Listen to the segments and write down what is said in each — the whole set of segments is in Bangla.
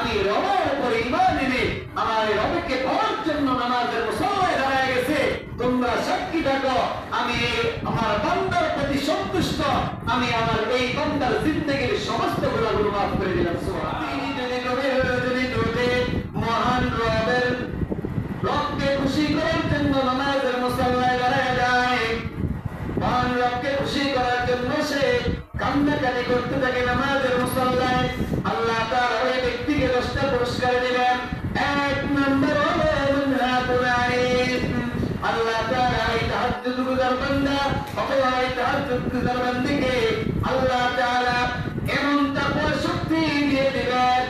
আমি রবের উপর ঈমান এনে আমার রবকে পাওয়ার জন্য নামাজের মুসল্লায় দাঁড়ায় গেছে, তোমরা সাক্ষী থাকো আমি আমার বান্দার প্রতি সন্তুষ্ট, আমি আমার এই বান্দার জিন্দেগির সমস্ত গুনাহগুলো মাফ করে দিলাম। মহান রবের রবকে খুশি করার জন্য নামাজের মুসল্লায় দাঁড়ায় যায়, মহান রবকে খুশি করার জন্য সে কান্নাকাটি করতে থাকে নামাজের মুসল্লায়। আল্লাহ তাআলা ওই ব্যক্তিকে 10টা পুরস্কার দিলেন। 1 নম্বর হলো আল্লাহ তাআলা এই তাহাজ্জুদ গুজার বান্দা অথবা এই তাহাজ্জুদ গুজার বান্দিকে আল্লাহ তাআলা এমন তাকওয়া শক্তি দিয়ে দিবেন,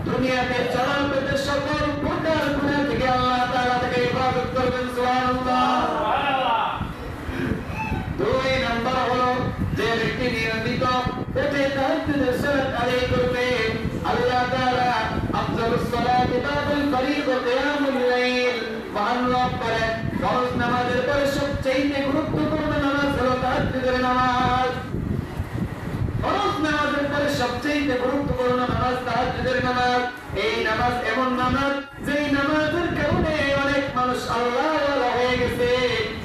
দুনিয়াতে চলার পথে সকল প্রকার গুনাহ থেকে আল্লাহ তাআলা তাকে হেফাজত করবেন। সুবহানাল্লাহ। 2 নম্বর হলো যে ব্যক্তি নিয়মিত পেটে তাহাজ্জুদের সালাত আদায় করবে, আল্লাহ তাআলা আফজালুস সালাতি বাদাল ফরিদ ওয়া কিয়ামুল লাইল, মহান রব বলেন ফরজ নামাজের পরে সবচেয়ে গুরুত্বপূর্ণ নামাজ হলো তাহাজ্জুদের নামাজ। ফরজ নামাজের পরে সবচেয়ে গুরুত্বপূর্ণ নামাজ তাহাজ্জুদের নামাজ। এই নামাজ এমন নামাজ যেই নামাজের কারণে অনেক মানুষ আল্লাহওয়ালা হয়ে গেছে,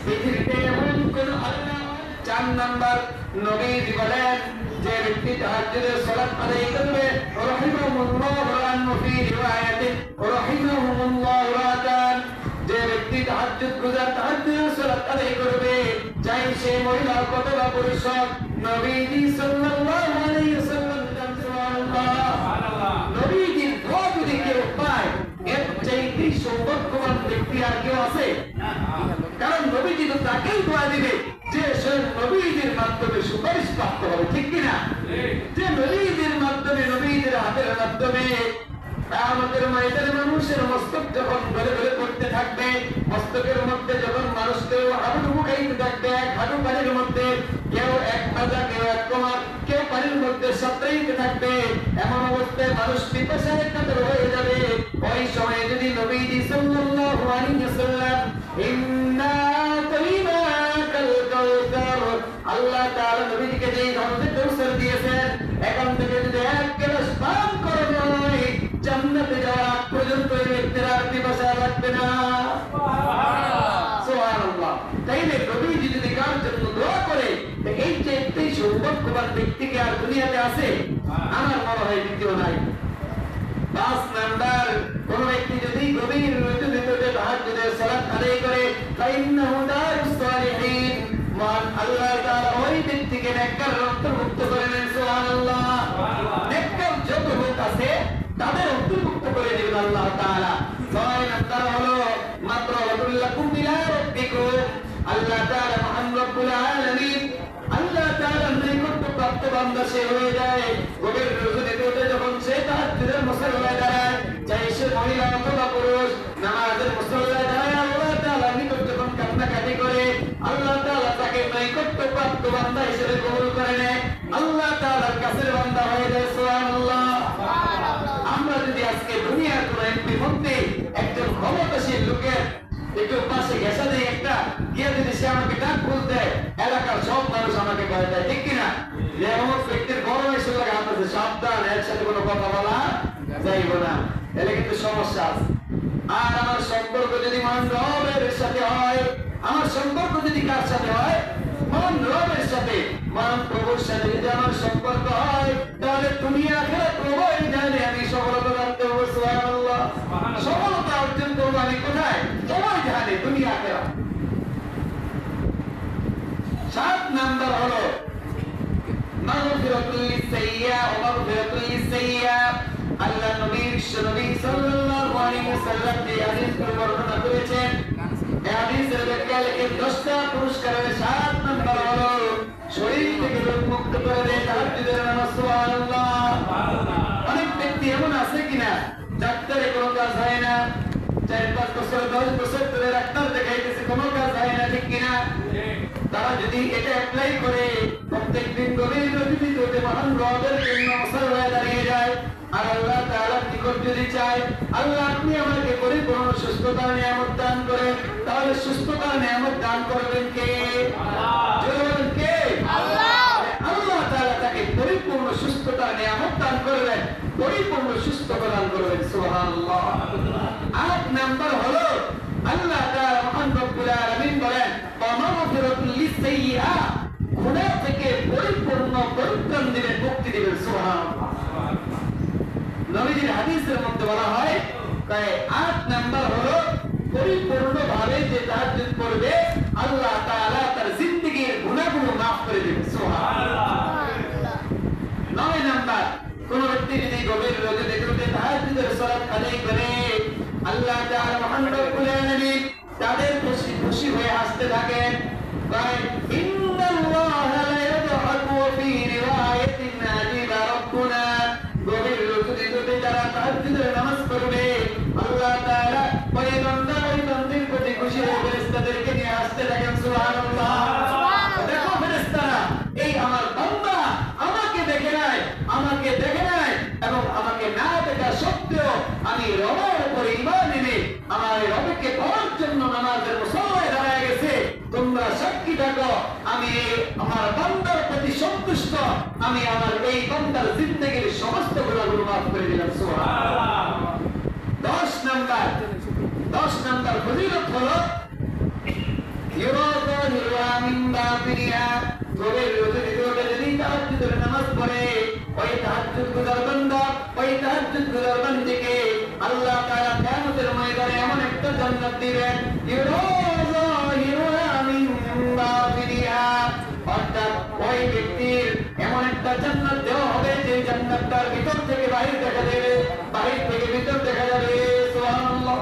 পৃথিবীতে এমন কোন আল্লাহ। 4 নাম্বার নবীজি বলেন যে ব্যক্তি তাহাজ্জুদের সালাত আদায় করবে রাহিমাহুল্লাহু আনহু ফি রিওয়ায়াতিন রাহিমাহুল্লাহু রাতান, যে ব্যক্তি তাহাজ্জুদ গুজার তাহাজ্জুদের সালাত আদায় করবে চাই সে মহিলা অথবা পুরুষ, নবীজি সাল্লাল্লাহু আলাইহি ওয়াসাল্লাম সুবহানাল্লাহ নবীজির দোয়া যদি কেউ পায় এর চাইতে সৌভাগ্যবান ব্যক্তি আর কেউ আছে? কারণ নবীজি তো তাকেই দোয়া দিবে যে সে নবীজির মাধ্যমে সুপারিশ প্রাপ্ত হবে, ঠিক কিনা? যে নবীজির মাধ্যমে নবীজির হাতের মাধ্যমে আমাদের ময়দানে মানুষের মস্তক যখন গলে গলে করতে থাকবে, মস্তকের মধ্যে যখন মানুষ কেউ হাঁটুডুবু খাইতে থাকবে, এক হাঁটু পানির মধ্যে, কেউ এক মাজা, কেউ এক কোমর, কেউ পানির মধ্যে সাঁতরাইতে থাকবে, এমন অবস্থায় মানুষ পিপাসায় কাতর হয়ে যাবে। ওই সময় যদি নবীজি সাল্লাল্লাহু আলাইহি ওয়াসাল্লাম ইন্না তাইনাকাল কাউসার, আল্লাহ তাআলা নবীজিকে যেই ধরনের কাউসার দিয়েছেন, এখন থেকে যদি এক গ্লাস পান করে নয় জান্নাতে যাওয়ার আগ পর্যন্ত এই ব্যক্তির আর পিপাসা লাগবে না। সুবহানাল্লাহ। তাইলে নবীজি যদি কার জন্য দোয়া করে এই চাইতে সৌভাগ্যবান ব্যক্তিকে আর দুনিয়াতে আছে? আমার মনে হয় দ্বিতীয় নাই। 5 নাম্বার কোন ব্যক্তি যদি গভীর রাতে তাহাজ্জুদের সালাত আদায় করে ফাইন্নাহু দারুস সালিহিন, মহান আল্লাহ তাআলা ওই ব্যক্তিকে নেককার অন্তর্ভুক্ত করে নেন। সুবহানাল্লাহ। নেককার যত লোক আছে তাদের অন্তর্ভুক্ত করে দিবেন আল্লাহ তাআলা। 6 নাম্বার হলো মাতরাতুল লাকুম বিলা রাব্বিকুম, আল্লাহ তাআলা মহান রব্বুল আলামিন আল্লাহ তাআলার নিকট প্রাপ্ত বান্দা সে হয়ে যায়। গভীর রাতে উঠে যখন সে তাহাজ্জুদের মুসল্লায় দাঁড়ায়, চাই সে মহিলা অথবা পুরুষ, নামাজের মুসল্লায় দাঁড়ায় আল্লাহ তাআলার নিকট যখন কান্নাকাটি করে, আল্লাহ তাআলা তাকে নিকট প্রাপ্ত বান্দা হিসেবে কবুল করে নেয়, আল্লাহ তাআলার কাছের বান্দা হয়ে যায়। সুবহানাল্লাহ। আমরা যদি আজকে দুনিয়ার কোন এমপি মন্ত্রী একজন ক্ষমতাশীল লোকের একটু পাশে ঘেঁষা দেয় একটা গিয়ে যদি সে আমাকে ডাক ফুল দেয়, এলাকার সব মানুষ আমাকে ভয় দেয়, ঠিক কিনা? যে এমন ব্যক্তির বড় এসে লাগে আপনাদের সাবধান, এর সাথে কোনো কথা বলা যাইব না, এলে কিন্তু সমস্যা আছে। আর আমার সম্পর্ক যদি মহান রবের সাথে হয়, আমার সম্পর্ক যদি কার সাথে হয়? মহান রবের সাথে, মহান প্রভুর সাথে যদি আমার সম্পর্ক হয়, তাহলে দুনিয়া আখিরাত উভয় জানে আমি সফলতা রাখতে হবে। সুবহানাল্লাহ। সফলতা অর্জন করবো আমি কোথায়? উভয় জানে, দুনিয়া আখিরাত। 7 নাম্বার হলো মাগফিরাতুল লিসাইয়্যা ওয়া মাগফিরাতুল লিসাইয়্যা। আল্লাহ নবী বিশ্বনবী সাল্লাল্লাহু আলাইহি ওয়াসাল্লাম যে হাদিস বর্ণনা করেছেন, এই হাদিসের ব্যাখ্যা লিখে 10টা পুরস্কারের 7 নাম্বার হলো শরীর থেকে রোগ মুক্ত করে দেয় তাহাজ্জুদের নামাজ। সুবহানাল্লাহ। অনেক ব্যক্তি এমন আছে কিনা ডাক্তারে কোনো কাজ হয় না, 4-5 বছর 10 বছর ধরে ডাক্তার দেখাইতেছে, কোনো কাজ হয় না, ঠিক কিনা? তারা যদি এটা অ্যাপ্লাই করে প্রত্যেকদিন গভীর রাতে মহান রবের জন্য মুসল্লায় দাঁড়িয়ে যায় আর আল্লাহ তাআলার নিকট যদি চায়, আল্লাহ আপনি আমাকে পরিপূর্ণ সুস্থতার নিয়ামত দান করেন, তাহলে সুস্থতার নিয়ামত দান করবেন কে? আল্লাহ। কে? আল্লাহ। আল্লাহ তাআলা তাকে পরিপূর্ণ সুস্থতার নিয়ামত দান করবেন, পরিপূর্ণ সুস্থ সন্তুষ্ট প্রদান করবেন সুবহানাল্লাহ। 8 নাম্বার হলো আল্লাহ তাআলা মহান রব্বুল আলামিন বলেন ওয়ামাগফিরাতুল লিসসাইয়্যাত, গুনাহ থেকে পরিপূর্ণ পরিত্রাণ দিবেন, মুক্তি দিবেন সুবহানাল্লাহ। নবীজির হাদিসের মধ্যে বলা হয় 8 নাম্বার হলো পরিপূর্ণভাবে যে তাহাজ্জুদ করবে আল্লাহ তাআলা তার জিন্দেগীর গুনাহগুলো maaf করে দিবেন সুবহানাল্লাহ। 9 নাম্বার কোন ব্যক্তি যদি গভীর রাতে দেখতে তাহাজ্জুদের সালাত আদায় করে আল্লাহ তাআলা মহান রব্বুল আলামিন তাদের খুশি হয়ে হাসতে থাকেন। ইন্নাল্লাহা লা ইয়াদহাকু ফি রিওয়ায়াতিন আজিবা রাব্বুনা, গভীর রাতে যারা তাহাজ্জুদের নামাজ পড়বে আল্লাহ তাআলা ওই বান্দাদের প্রতি খুশি হয়ে ফেরেশতাদেরকে নিয়ে হাসতে থাকেন সুবহানাল্লাহ। দেখো ফেরেশতারা, এই আমার বান্দা আমাকে দেখে নাই এবং আমাকে না দেখা সত্ত্বেও আমি রবের উপর ঈমান এনে আমার রবকে পাওয়ার জন্য নামাজের মুসল্লায় দাঁড়ায় গেছে। তোমরা সাক্ষী থাকো আমি আমার বান্দার প্রতি সন্তুষ্ট, আমি আমার এই বান্দার জিন্দেগীর সমস্ত গুনাহগুলো মাফ করে দিলাম সুবহানাল্লাহ। 10 নাম্বার ফজিলত হলো ইউরাযা মিন বাতিনিহা, গভীর রাতে যদি তাহাজ্জুদের নামাজ পড়ে ওই তাহাজ্জুদ গুজার বান্দা ওই তাহাজ্জুদ গুজার বান্দিকে আল্লাহ তাআলা কিয়ামতের ময়দানে এমন একটা জান্নাত দিবেন ইউরাযা মিন বাতিনিহা, অর্থাৎ ওই ব্যক্তির এমন একটা জান্নাত দেওয়া হবে যে জান্নাতটার ভিতর থেকে বাহির দেখা যাবে, বাহির থেকে ভিতর দেখা যাবে সুবহানাল্লাহ।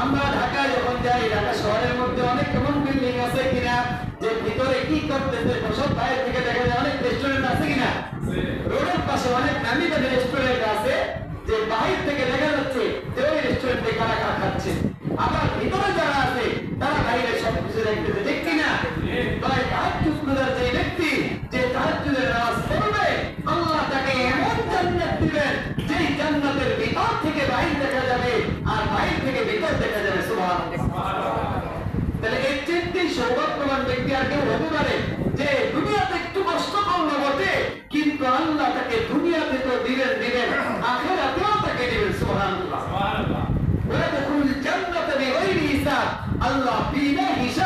আমরা ঢাকায় যখন যাই, ঢাকা শহরের মধ্যে অনেক এমন বিল্ডিং আছে কিনা যে ভিতরে কি করতেছে সব বাইরে থেকে দেখা যায়। অনেক রেস্টুরেন্ট আছে কিনা, রোডের পাশে অনেক নামি দামি রেস্টুরেন্ট আছে যে বাহির থেকে দেখা যাচ্ছে যে ওই রেস্টুরেন্টে কারা খাচ্ছে, আবার ভিতরে যারা আছে তারা বাইরে সবকিছু দেখতেছে, ঠিক কিনা? তাই তাহাজ্জুদ গুজার যে ব্যক্তি যে তাহাজ্জুদের নামাজ পড়বে আল্লাহ তাকে এমন জান্নাত দিবেন যে জান্নাতের ভিতর থেকে বাহির দেখা যাবে আর বাহির থেকে ভিতর দেখা যাবে সুবহানাল্লাহ। তাহলে এই চেয়ে সৌভাগ্যবান ব্যক্তি আর কেউ হতে পারে যে দুনিয়াতে একটু কষ্ট করলো বটে কিন্তু আল্লাহ তাকে দুনিয়াতে তো দিবেন আখিরাতেও তাকে দিবেন সুবহানাল্লাহ। ওয়া তাকুল জান্নাতু বিগাইরি হিসাব, আল্লাহ বিনা হিসাব